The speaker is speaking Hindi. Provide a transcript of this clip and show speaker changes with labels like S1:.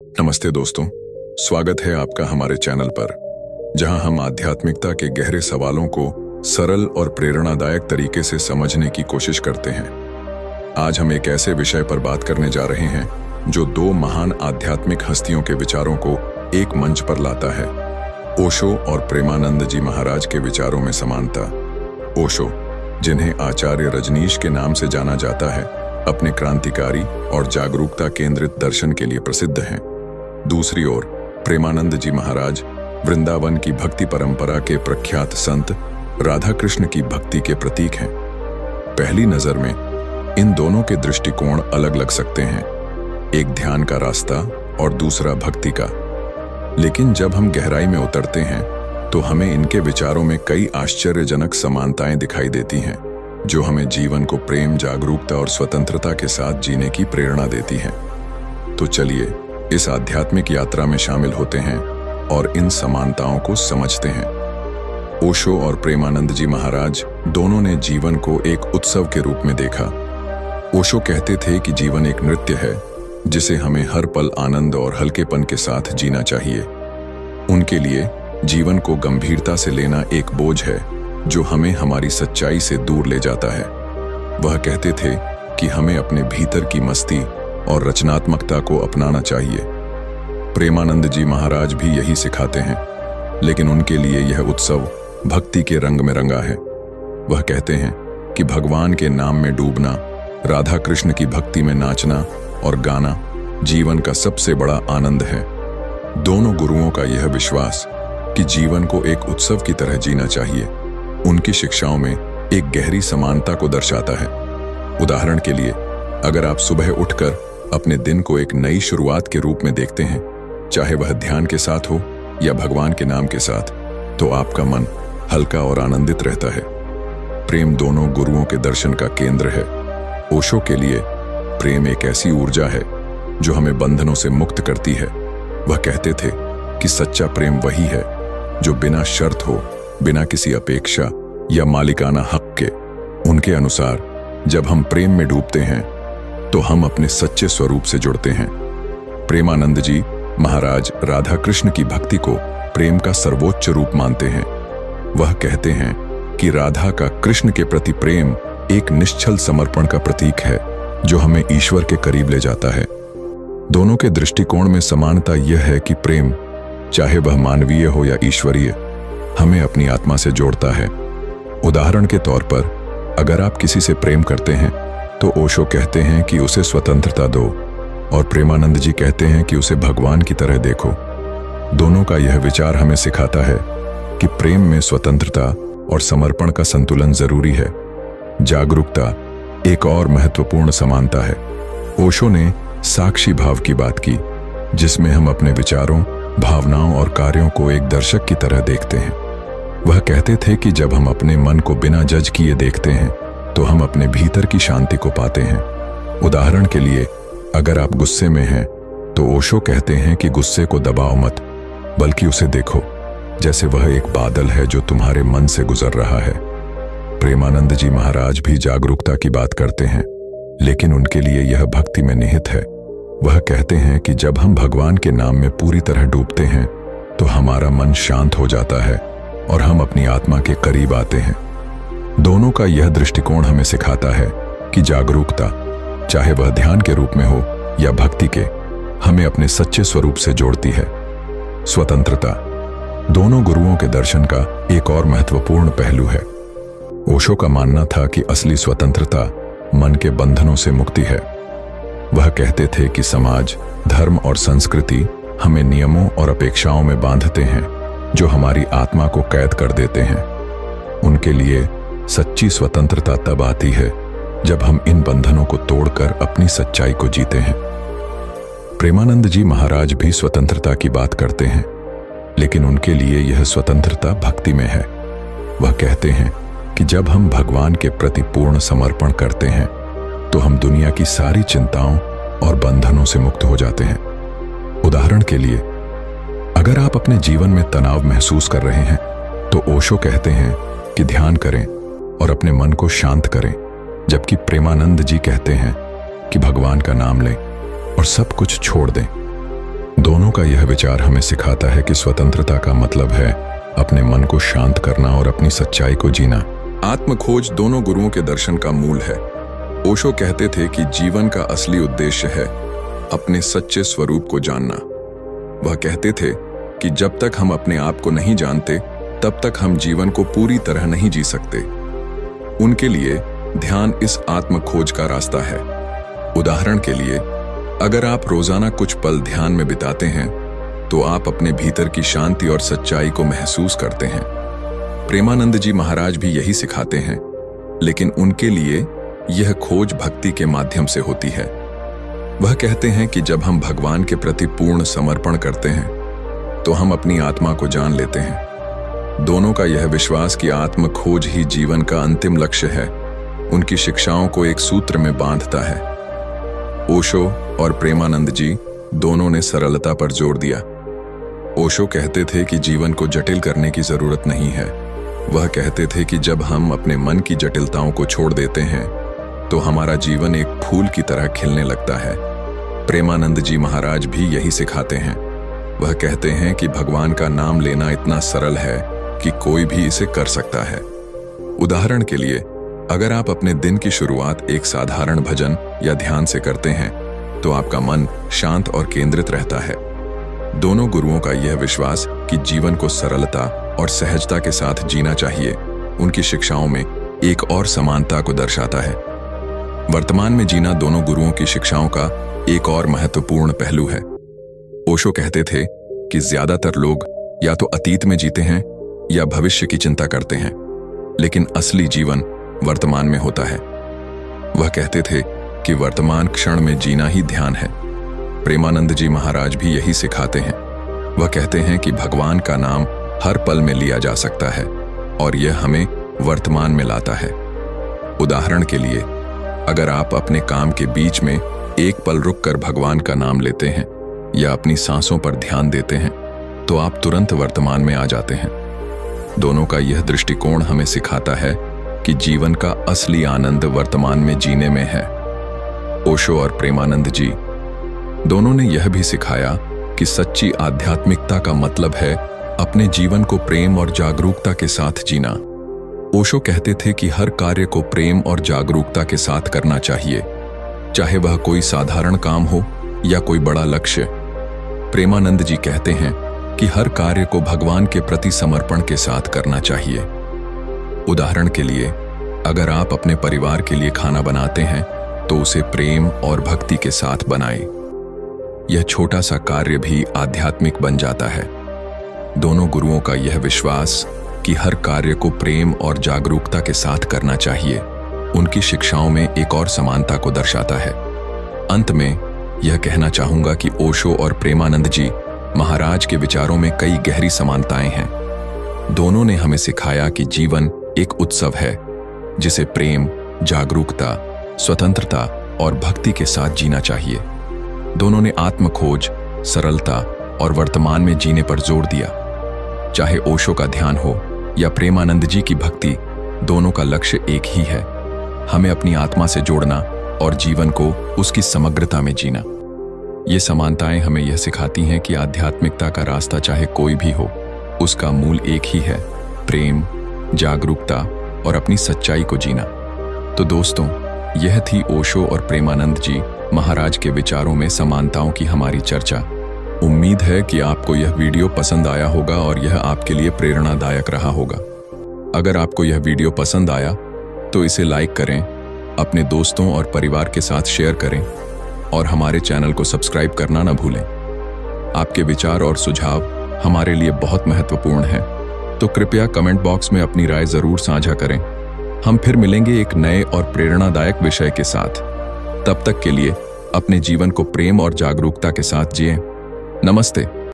S1: नमस्ते दोस्तों, स्वागत है आपका हमारे चैनल पर, जहां हम आध्यात्मिकता के गहरे सवालों को सरल और प्रेरणादायक तरीके से समझने की कोशिश करते हैं। आज हम एक ऐसे विषय पर बात करने जा रहे हैं जो दो महान आध्यात्मिक हस्तियों के विचारों को एक मंच पर लाता है, ओशो और प्रेमानंद जी महाराज के विचारों में समानता। ओशो, जिन्हें आचार्य रजनीश के नाम से जाना जाता है, अपने क्रांतिकारी और जागरूकता केंद्रित दर्शन के लिए प्रसिद्ध हैं। दूसरी ओर प्रेमानंद जी महाराज वृंदावन की भक्ति परंपरा के प्रख्यात संत राधा कृष्ण की भक्ति के प्रतीक हैं। पहली नजर में इन दोनों के दृष्टिकोण अलग लग सकते हैं, एक ध्यान का रास्ता और दूसरा भक्ति का। लेकिन जब हम गहराई में उतरते हैं तो हमें इनके विचारों में कई आश्चर्यजनक समानताएं दिखाई देती हैं, जो हमें जीवन को प्रेम, जागरूकता और स्वतंत्रता के साथ जीने की प्रेरणा देती हैं। तो चलिए इस आध्यात्मिक यात्रा में शामिल होते हैं और इन समानताओं को समझते हैं। ओशो और प्रेमानंद जी महाराज दोनों ने जीवन को एक उत्सव के रूप में देखा। ओशो कहते थे कि जीवन एक नृत्य है जिसे हमें हर पल आनंद और हल्केपन के साथ जीना चाहिए। उनके लिए जीवन को गंभीरता से लेना एक बोझ है जो हमें हमारी सच्चाई से दूर ले जाता है। वह कहते थे कि हमें अपने भीतर की मस्ती और रचनात्मकता को अपनाना चाहिए। प्रेमानंद जी महाराज भी यही सिखाते हैं, लेकिन उनके लिए यह उत्सव भक्ति के रंग में रंगा है। वह कहते हैं कि भगवान के नाम में डूबना, राधा कृष्ण की भक्ति में नाचना और गाना जीवन का सबसे बड़ा आनंद है। दोनों गुरुओं का यह विश्वास कि जीवन को एक उत्सव की तरह जीना चाहिए उनकी शिक्षाओं में एक गहरी समानता को दर्शाता है। उदाहरण के लिए, अगर आप सुबह उठकर अपने दिन को एक नई शुरुआत के रूप में देखते हैं, चाहे वह ध्यान के साथ हो या भगवान के नाम के साथ, तो आपका मन हल्का और आनंदित रहता है। प्रेम दोनों गुरुओं के दर्शन का केंद्र है। ओशो के लिए प्रेम एक ऐसी ऊर्जा है जो हमें बंधनों से मुक्त करती है। वह कहते थे कि सच्चा प्रेम वही है जो बिना शर्त हो, बिना किसी अपेक्षा या मालिकाना हक के। उनके अनुसार जब हम प्रेम में डूबते हैं तो हम अपने सच्चे स्वरूप से जुड़ते हैं। प्रेमानंद जी महाराज राधा कृष्ण की भक्ति को प्रेम का सर्वोच्च रूप मानते हैं। वह कहते हैं कि राधा का कृष्ण के प्रति प्रेम एक निश्चल समर्पण का प्रतीक है जो हमें ईश्वर के करीब ले जाता है। दोनों के दृष्टिकोण में समानता यह है कि प्रेम, चाहे वह मानवीय हो या ईश्वरीय, हमें अपनी आत्मा से जोड़ता है। उदाहरण के तौर पर, अगर आप किसी से प्रेम करते हैं तो ओशो कहते हैं कि उसे स्वतंत्रता दो और प्रेमानंद जी कहते हैं कि उसे भगवान की तरह देखो। दोनों का यह विचार हमें सिखाता है कि प्रेम में स्वतंत्रता और समर्पण का संतुलन जरूरी है। जागरूकता एक और महत्वपूर्ण समानता है। ओशो ने साक्षी भाव की बात की, जिसमें हम अपने विचारों, भावनाओं और कार्यों को एक दर्शक की तरह देखते हैं। वह कहते थे कि जब हम अपने मन को बिना जज किए देखते हैं तो हम अपने भीतर की शांति को पाते हैं। उदाहरण के लिए, अगर आप गुस्से में हैं तो ओशो कहते हैं कि गुस्से को दबाओ मत, बल्कि उसे देखो जैसे वह एक बादल है जो तुम्हारे मन से गुजर रहा है। प्रेमानंद जी महाराज भी जागरूकता की बात करते हैं, लेकिन उनके लिए यह भक्ति में निहित है। वह कहते हैं कि जब हम भगवान के नाम में पूरी तरह डूबते हैं तो हमारा मन शांत हो जाता है और हम अपनी आत्मा के करीब आते हैं। दोनों का यह दृष्टिकोण हमें सिखाता है कि जागरूकता, चाहे वह ध्यान के रूप में हो या भक्ति के, हमें अपने सच्चे स्वरूप से जोड़ती है। स्वतंत्रता दोनों गुरुओं के दर्शन का एक और महत्वपूर्ण पहलू है। ओशो का मानना था कि असली स्वतंत्रता मन के बंधनों से मुक्ति है। वह कहते थे कि समाज, धर्म और संस्कृति हमें नियमों और अपेक्षाओं में बांधते हैं जो हमारी आत्मा को कैद कर देते हैं। उनके लिए सच्ची स्वतंत्रता तब आती है जब हम इन बंधनों को तोड़कर अपनी सच्चाई को जीते हैं। प्रेमानंद जी महाराज भी स्वतंत्रता की बात करते हैं, लेकिन उनके लिए यह स्वतंत्रता भक्ति में है। वह कहते हैं कि जब हम भगवान के प्रति पूर्ण समर्पण करते हैं तो हम दुनिया की सारी चिंताओं और बंधनों से मुक्त हो जाते हैं। उदाहरण के लिए, अगर आप अपने जीवन में तनाव महसूस कर रहे हैं तो ओशो कहते हैं कि ध्यान करें और अपने मन को शांत करें, जबकि प्रेमानंद जी कहते हैं कि भगवान का नाम लें और सब कुछ छोड़ दें। का यह विचार हमें सिखाता है कि स्वतंत्रता का मतलब है अपने मन को शांत करना और अपनी सच्चाई को जीना। आत्मखोज दोनों गुरुओं के दर्शन का मूल है। ओशो कहते थे कि जीवन का असली उद्देश्य है अपने सच्चे स्वरूप को जानना। वह कहते थे कि जब तक हम अपने आप को नहीं जानते तब तक हम जीवन को पूरी तरह नहीं जी सकते। उनके लिए ध्यान इस आत्मखोज का रास्ता है। उदाहरण के लिए, अगर आप रोजाना कुछ पल ध्यान में बिताते हैं तो आप अपने भीतर की शांति और सच्चाई को महसूस करते हैं। प्रेमानंद जी महाराज भी यही सिखाते हैं, लेकिन उनके लिए यह खोज भक्ति के माध्यम से होती है। वह कहते हैं कि जब हम भगवान के प्रति पूर्ण समर्पण करते हैं तो हम अपनी आत्मा को जान लेते हैं। दोनों का यह विश्वास कि आत्मखोज ही जीवन का अंतिम लक्ष्य है, उनकी शिक्षाओं को एक सूत्र में बांधता है। ओशो और प्रेमानंद जी दोनों ने सरलता पर जोर दिया। ओशो कहते थे कि जीवन को जटिल करने की जरूरत नहीं है। वह कहते थे कि जब हम अपने मन की जटिलताओं को छोड़ देते हैं तो हमारा जीवन एक फूल की तरह खिलने लगता है। प्रेमानंद जी महाराज भी यही सिखाते हैं। वह कहते हैं कि भगवान का नाम लेना इतना सरल है कि कोई भी इसे कर सकता है। उदाहरण के लिए, अगर आप अपने दिन की शुरुआत एक साधारण भजन या ध्यान से करते हैं तो आपका मन शांत और केंद्रित रहता है। दोनों गुरुओं का यह विश्वास कि जीवन को सरलता और सहजता के साथ जीना चाहिए उनकी शिक्षाओं में एक और समानता को दर्शाता है। वर्तमान में जीना दोनों गुरुओं की शिक्षाओं का एक और महत्वपूर्ण पहलू है। ओशो कहते थे कि ज्यादातर लोग या तो अतीत में जीते हैं या भविष्य की चिंता करते हैं, लेकिन असली जीवन वर्तमान में होता है। वह कहते थे कि वर्तमान क्षण में जीना ही ध्यान है। प्रेमानंद जी महाराज भी यही सिखाते हैं। वह कहते हैं कि भगवान का नाम हर पल में लिया जा सकता है और यह हमें वर्तमान में लाता है। उदाहरण के लिए, अगर आप अपने काम के बीच में एक पल रुककर भगवान का नाम लेते हैं या अपनी सांसों पर ध्यान देते हैं तो आप तुरंत वर्तमान में आ जाते हैं। दोनों का यह दृष्टिकोण हमें सिखाता है कि जीवन का असली आनंद वर्तमान में जीने में है। ओशो और प्रेमानंद जी दोनों ने यह भी सिखाया कि सच्ची आध्यात्मिकता का मतलब है अपने जीवन को प्रेम और जागरूकता के साथ जीना। ओशो कहते थे कि हर कार्य को प्रेम और जागरूकता के साथ करना चाहिए, चाहे वह कोई साधारण काम हो या कोई बड़ा लक्ष्य। प्रेमानंद जी कहते हैं कि हर कार्य को भगवान के प्रति समर्पण के साथ करना चाहिए। उदाहरण के लिए, अगर आप अपने परिवार के लिए खाना बनाते हैं तो उसे प्रेम और भक्ति के साथ बनाएं। यह छोटा सा कार्य भी आध्यात्मिक बन जाता है। दोनों गुरुओं का यह विश्वास कि हर कार्य को प्रेम और जागरूकता के साथ करना चाहिए उनकी शिक्षाओं में एक और समानता को दर्शाता है। अंत में यह कहना चाहूंगा कि ओशो और प्रेमानंद जी महाराज के विचारों में कई गहरी समानताएं हैं। दोनों ने हमें सिखाया कि जीवन एक उत्सव है जिसे प्रेम, जागरूकता, स्वतंत्रता और भक्ति के साथ जीना चाहिए। दोनों ने आत्मखोज, सरलता और वर्तमान में जीने पर जोर दिया। चाहे ओशो का ध्यान हो या प्रेमानंद जी की भक्ति, दोनों का लक्ष्य एक ही है, हमें अपनी आत्मा से जोड़ना और जीवन को उसकी समग्रता में जीना। ये समानताएं हमें यह सिखाती हैं कि आध्यात्मिकता का रास्ता चाहे कोई भी हो, उसका मूल एक ही है, प्रेम, जागरूकता और अपनी सच्चाई को जीना। तो दोस्तों, यह थी ओशो और प्रेमानंद जी महाराज के विचारों में समानताओं की हमारी चर्चा। उम्मीद है कि आपको यह वीडियो पसंद आया होगा और यह आपके लिए प्रेरणादायक रहा होगा। अगर आपको यह वीडियो पसंद आया तो इसे लाइक करें, अपने दोस्तों और परिवार के साथ शेयर करें और हमारे चैनल को सब्सक्राइब करना न भूलें। आपके विचार और सुझाव हमारे लिए बहुत महत्वपूर्ण हैं, तो कृपया कमेंट बॉक्स में अपनी राय जरूर साझा करें। हम फिर मिलेंगे एक नए और प्रेरणादायक विषय के साथ। तब तक के लिए अपने जीवन को प्रेम और जागरूकता के साथ जिएं। नमस्ते।